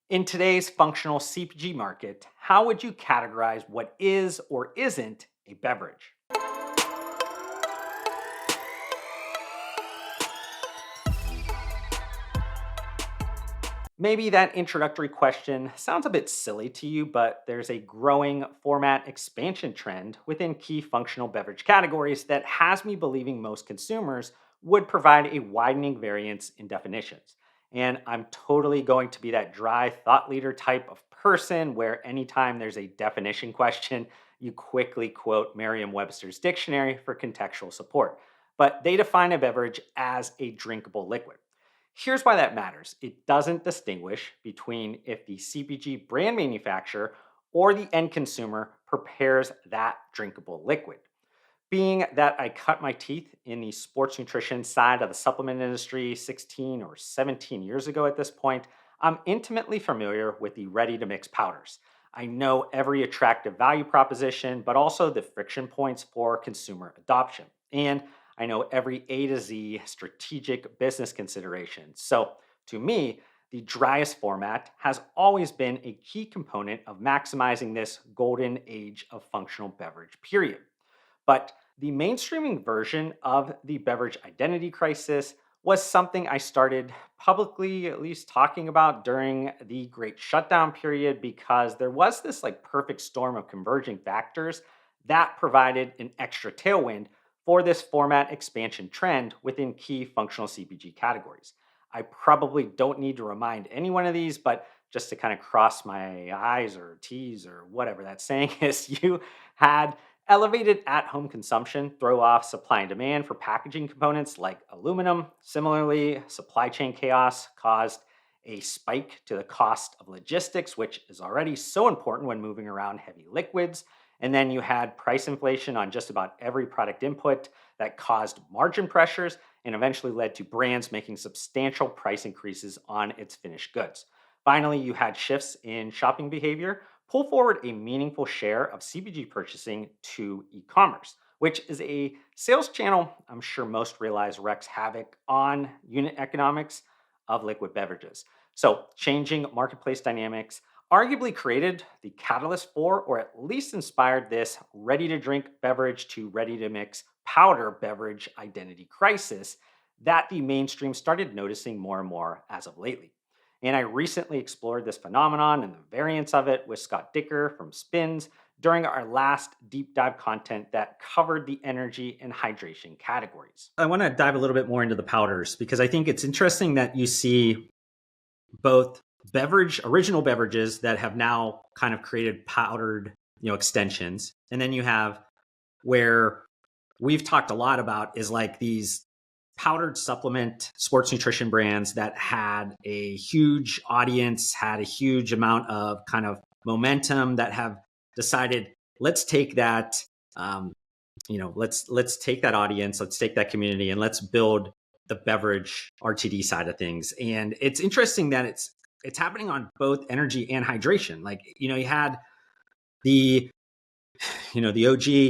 In today's functional CPG market, how would you categorize what is or isn't a beverage? Maybe that introductory question sounds a bit silly to you, but there's a growing format expansion trend within key functional beverage categories that has me believing most consumers would provide a widening variance in definitions. And I'm totally going to be that dry thought leader type of person where anytime there's a definition question, you quickly quote Merriam Webster's dictionary for contextual support. But they define a beverage as a drinkable liquid. Here's why that matters. It doesn't distinguish between if the CPG brand manufacturer or the end consumer prepares that drinkable liquid. Being that I cut my teeth in the sports nutrition side of the supplement industry 16 or 17 years ago at this point, I'm intimately familiar with the ready to mix powders. I know every attractive value proposition, but also the friction points for consumer adoption. And I know every A to Z strategic business consideration. So to me, the driest format has always been a key component of maximizing this golden age of functional beverage, period. But the mainstreaming version of the beverage identity crisis was something I started publicly at least talking about during the great shutdown period because there was this like perfect storm of converging factors that provided an extra tailwind for this format expansion trend within key functional CPG categories. I probably don't need to remind any one of these, but just to kind of cross my I's or T's or whatever that saying is, you had elevated at home consumption throw off supply and demand for packaging components like aluminum. Similarly, supply chain chaos caused a spike to the cost of logistics, which is already so important when moving around heavy liquids. And then you had price inflation on just about every product input that caused margin pressures and eventually led to brands making substantial price increases on its finished goods. Finally, you had shifts in shopping behavior pull forward a meaningful share of CPG purchasing to e-commerce, which is a sales channel I'm sure most realize wreaks havoc on unit economics of liquid beverages. So, changing marketplace dynamics arguably created the catalyst for, or at least inspired, this ready to drink beverage to ready to mix powder beverage identity crisis that the mainstream started noticing more and more as of lately. And I recently explored this phenomenon and the variance of it with Scott Dicker from Spins during our last deep dive content that covered the energy and hydration categories. I want to dive a little bit more into the powders because I think it's interesting that you see both original beverages that have now kind of created powdered, extensions. And then you have where we've talked a lot about is like these powdered supplement sports nutrition brands that had a huge audience, had a huge amount of kind of momentum that have decided, let's take that, let's take that audience, let's take that community and let's build the beverage RTD side of things. And it's interesting that it's happening on both energy and hydration. Like, you had the OG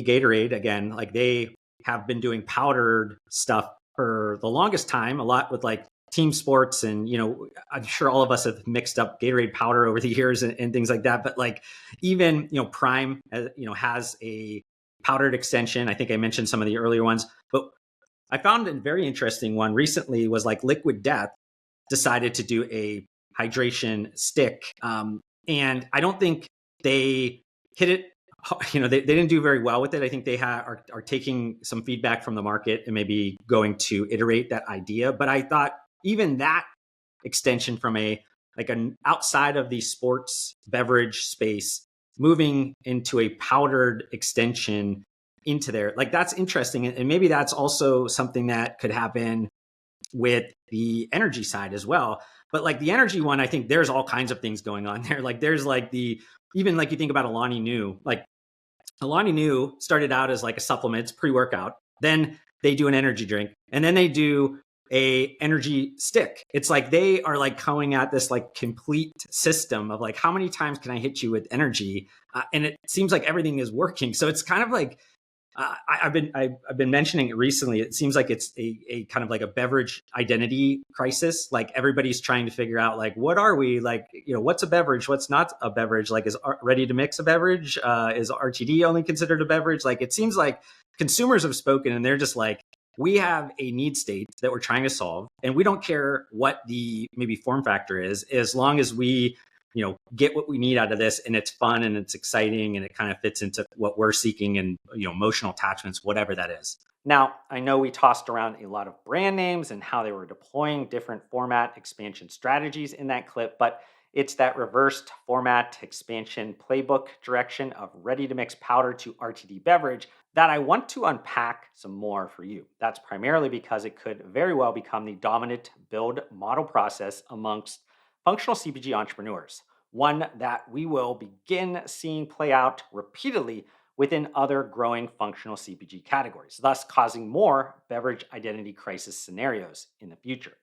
Gatorade again, like they have been doing powdered stuff for the longest time, a lot with like team sports. And, I'm sure all of us have mixed up Gatorade powder over the years and things like that. But like even, Prime, has a powdered extension. I think I mentioned some of the earlier ones, but I found a very interesting one recently was like Liquid Death decided to do a hydration stick. And I don't think they hit it. They didn't do very well with it. I think they are taking some feedback from the market and maybe going to iterate that idea. But I thought even that extension from an outside of the sports beverage space, moving into a powdered extension into there, like that's interesting. And maybe that's also something that could happen with the energy side as well. But like the energy one, I think there's all kinds of things going on there. Like there's like even like you think about Alani Nu, like Alani Nu started out as like a supplement, it's pre-workout. Then they do an energy drink and then they do a energy stick. It's like they are like coming at this like complete system of like, how many times can I hit you with energy? And it seems like everything is working. So it's kind of like, I've been mentioning it recently. It seems like it's a kind of like a beverage identity crisis. Like everybody's trying to figure out like what are we like, what's a beverage, what's not a beverage. Like is ready to mix a beverage? Is RTD only considered a beverage? Like it seems like consumers have spoken and they're just like, we have a need state that we're trying to solve, and we don't care what the maybe form factor is, as long as we get what we need out of this and it's fun and it's exciting and it kind of fits into what we're seeking and emotional attachments, whatever that is. Now, I know we tossed around a lot of brand names and how they were deploying different format expansion strategies in that clip, but it's that reversed format expansion playbook direction of ready to mix powder to RTD beverage that I want to unpack some more for you. That's primarily because it could very well become the dominant build model process amongst functional CPG entrepreneurs, one that we will begin seeing play out repeatedly within other growing functional CPG categories, thus causing more beverage identity crisis scenarios in the future.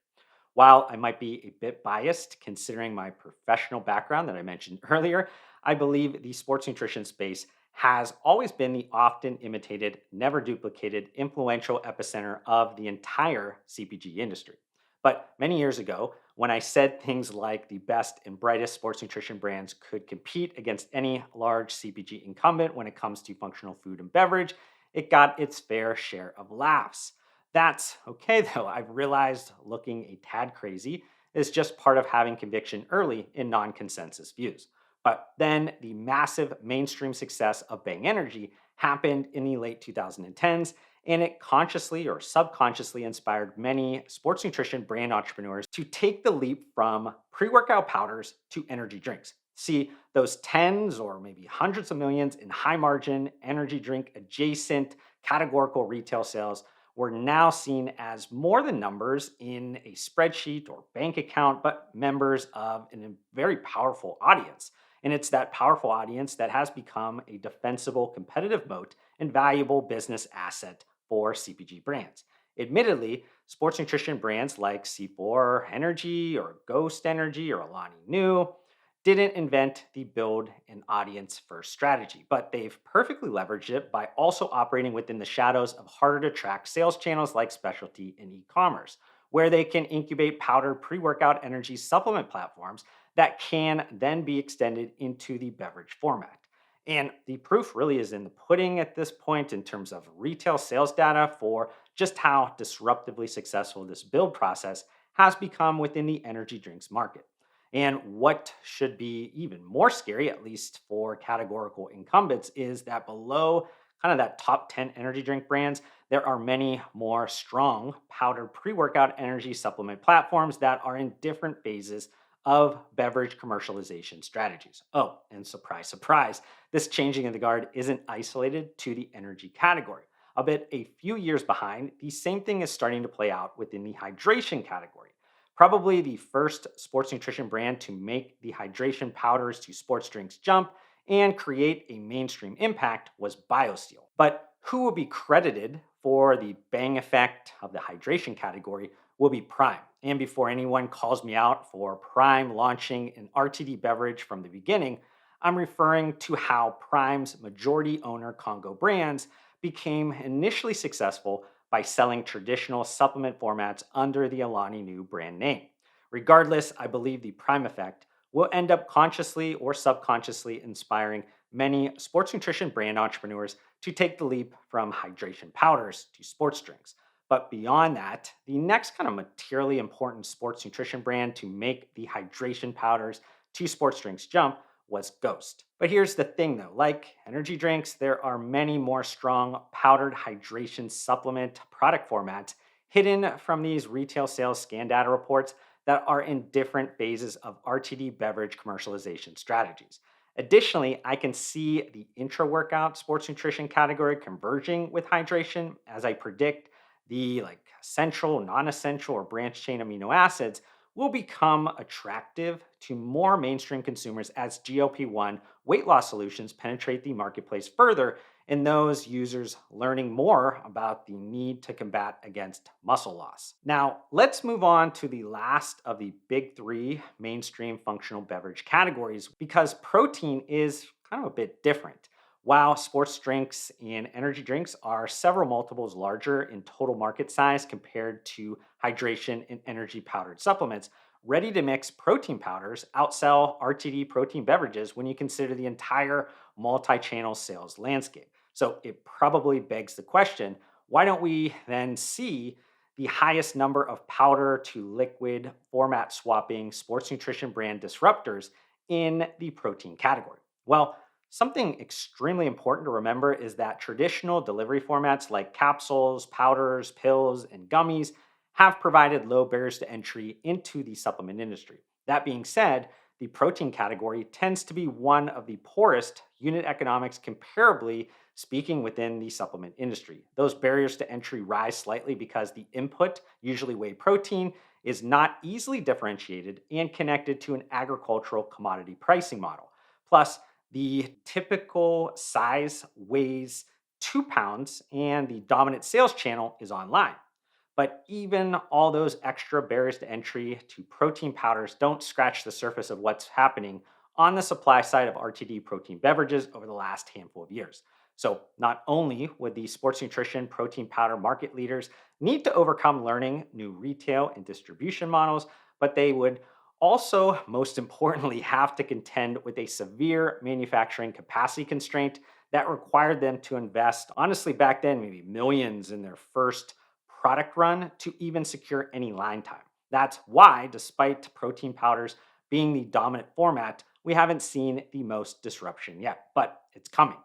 While I might be a bit biased considering my professional background that I mentioned earlier, I believe the sports nutrition space has always been the often imitated, never duplicated, influential epicenter of the entire CPG industry. But many years ago, when I said things like the best and brightest sports nutrition brands could compete against any large CPG incumbent when it comes to functional food and beverage, it got its fair share of laughs. That's okay though. I've realized looking a tad crazy is just part of having conviction early in non consensus views. But then the massive mainstream success of Bang Energy happened in the late 2010s, and it consciously or subconsciously inspired many sports nutrition brand entrepreneurs to take the leap from pre workout powders to energy drinks. See, those tens or maybe hundreds of millions in high margin energy drink adjacent categorical retail sales were now seen as more than numbers in a spreadsheet or bank account, but members of a very powerful audience. And it's that powerful audience that has become a defensible competitive moat and valuable business asset for CPG brands. Admittedly, sports nutrition brands like C4 Energy or Ghost Energy or Alani Nu didn't invent the build an audience first strategy, but they've perfectly leveraged it by also operating within the shadows of harder to track sales channels like specialty and e-commerce, where they can incubate powdered pre-workout energy supplement platforms that can then be extended into the beverage format. And the proof really is in the pudding at this point in terms of retail sales data for just how disruptively successful this build process has become within the energy drinks market. And what should be even more scary, at least for categorical incumbents, is that below kind of that top 10 energy drink brands, there are many more strong powdered pre workout energy supplement platforms that are in different phases of beverage commercialization strategies. Oh, and surprise, surprise, this changing of the guard isn't isolated to the energy category. A bit a few years behind, the same thing is starting to play out within the hydration category. Probably the first sports nutrition brand to make the hydration powders to sports drinks jump and create a mainstream impact was BioSteel. But who will be credited for the bang effect of the hydration category will be Prime. And before anyone calls me out for Prime launching an RTD beverage from the beginning, I'm referring to how Prime's majority owner Congo Brands became initially successful by selling traditional supplement formats under the Alani Nu brand name. Regardless, I believe the Prime effect will end up consciously or subconsciously inspiring many sports nutrition brand entrepreneurs to take the leap from hydration powders to sports drinks. But beyond that, the next kind of materially important sports nutrition brand to make the hydration powders to sports drinks jump was Ghost. But here's the thing though, like energy drinks, there are many more strong powdered hydration supplement product formats hidden from these retail sales scan data reports that are in different phases of RTD beverage commercialization strategies. Additionally, I can see the intra workout sports nutrition category converging with hydration as I predict the like essential, non-essential, or branch chain amino acids will become attractive to more mainstream consumers as GLP-1 weight loss solutions penetrate the marketplace further and those users learning more about the need to combat against muscle loss. Now, let's move on to the last of the big three mainstream functional beverage categories because protein is kind of a bit different. While sports drinks and energy drinks are several multiples larger in total market size compared to hydration and energy powdered supplements, ready to mix protein powders outsell RTD protein beverages when you consider the entire multi channel sales landscape. So it probably begs the question, why don't we then see the highest number of powder to liquid format swapping sports nutrition brand disruptors in the protein category? Well, something extremely important to remember is that traditional delivery formats like capsules, powders, pills, and gummies have provided low barriers to entry into the supplement industry. That being said, the protein category tends to be one of the poorest unit economics comparably speaking within the supplement industry. Those barriers to entry rise slightly because the input, usually whey protein, is not easily differentiated and connected to an agricultural commodity pricing model. Plus, the typical size weighs 2 pounds and the dominant sales channel is online. But even all those extra barriers to entry to protein powders don't scratch the surface of what's happening on the supply side of RTD protein beverages over the last handful of years. So, not only would the sports nutrition protein powder market leaders need to overcome learning new retail and distribution models, but they would also, most importantly, have to contend with a severe manufacturing capacity constraint that required them to invest, honestly, back then, maybe millions in their first product run to even secure any line time. That's why, despite protein powders being the dominant format, we haven't seen the most disruption yet, but it's coming.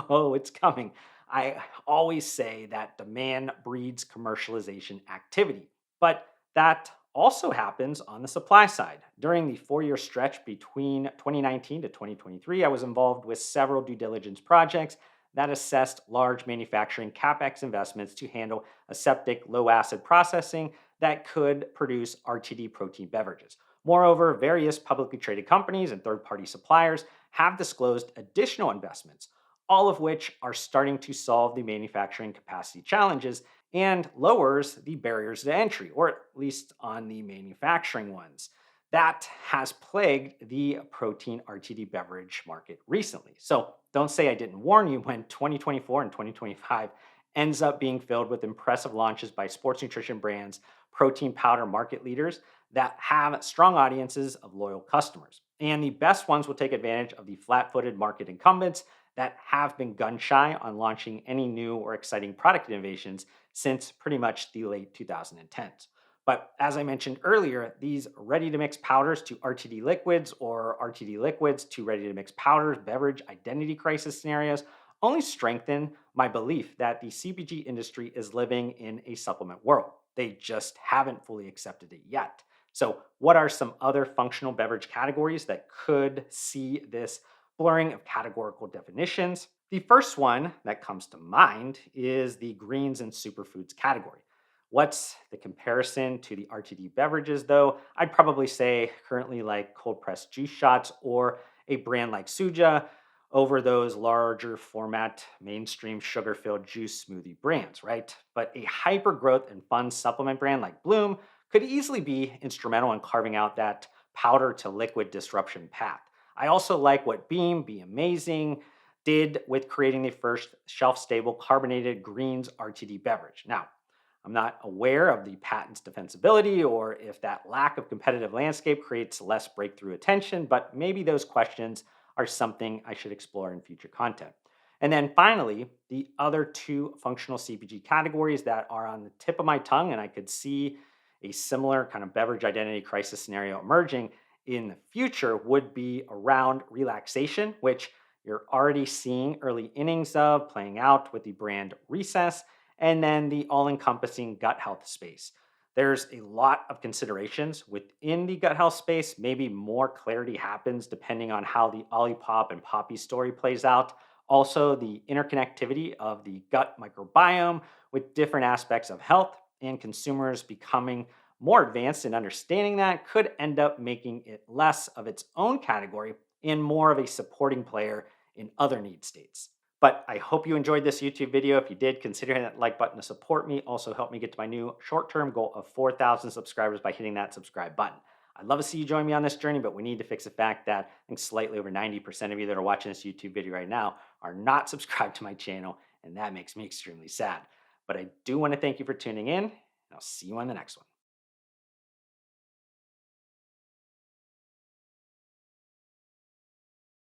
Oh, it's coming. I always say that demand breeds commercialization activity, but that also happens on the supply side. During the 4 year stretch between 2019 to 2023, I was involved with several due diligence projects that assessed large manufacturing capex investments to handle aseptic low acid processing that could produce RTD protein beverages. Moreover, various publicly traded companies and third party suppliers have disclosed additional investments, all of which are starting to solve the manufacturing capacity challenges and lowers the barriers to entry, or at least on the manufacturing ones. That has plagued the protein RTD beverage market recently. So don't say I didn't warn you when 2024 and 2025 ends up being filled with impressive launches by sports nutrition brands, protein powder market leaders that have strong audiences of loyal customers. And the best ones will take advantage of the flat footed market incumbents that have been gun shy on launching any new or exciting product innovations since pretty much the late 2010s. But as I mentioned earlier, these ready to mix powders to RTD liquids or RTD liquids to ready to mix powders, beverage identity crisis scenarios only strengthen my belief that the CPG industry is living in a supplement world. They just haven't fully accepted it yet. So, what are some other functional beverage categories that could see this blurring of categorical definitions? The first one that comes to mind is the greens and superfoods category. What's the comparison to the RTD beverages, though? I'd probably say currently like cold pressed juice shots or a brand like Suja over those larger format, mainstream sugar filled juice smoothie brands, right? But a hyper growth and fun supplement brand like Bloom could easily be instrumental in carving out that powder to liquid disruption path. I also like what Be Amazing did with creating the first shelf stable carbonated greens RTD beverage. Now, I'm not aware of the patent's defensibility or if that lack of competitive landscape creates less breakthrough attention, but maybe those questions are something I should explore in future content. And then finally, the other two functional CPG categories that are on the tip of my tongue, and I could see a similar kind of beverage identity crisis scenario emerging in the future, would be around relaxation, which you're already seeing early innings of playing out with the brand Recess, and then the all encompassing gut health space. There's a lot of considerations within the gut health space. Maybe more clarity happens depending on how the Olipop and Poppy story plays out. Also, the interconnectivity of the gut microbiome with different aspects of health and consumers becoming more advanced in understanding that could end up making it less of its own category and more of a supporting player in other need states. But I hope you enjoyed this YouTube video. If you did, consider hitting that like button to support me. Also help me get to my new short-term goal of 4,000 subscribers by hitting that subscribe button. I'd love to see you join me on this journey, but we need to fix the fact that I think slightly over 90% of you that are watching this YouTube video right now are not subscribed to my channel, and that makes me extremely sad. But I do want to thank you for tuning in, and I'll see you on the next one.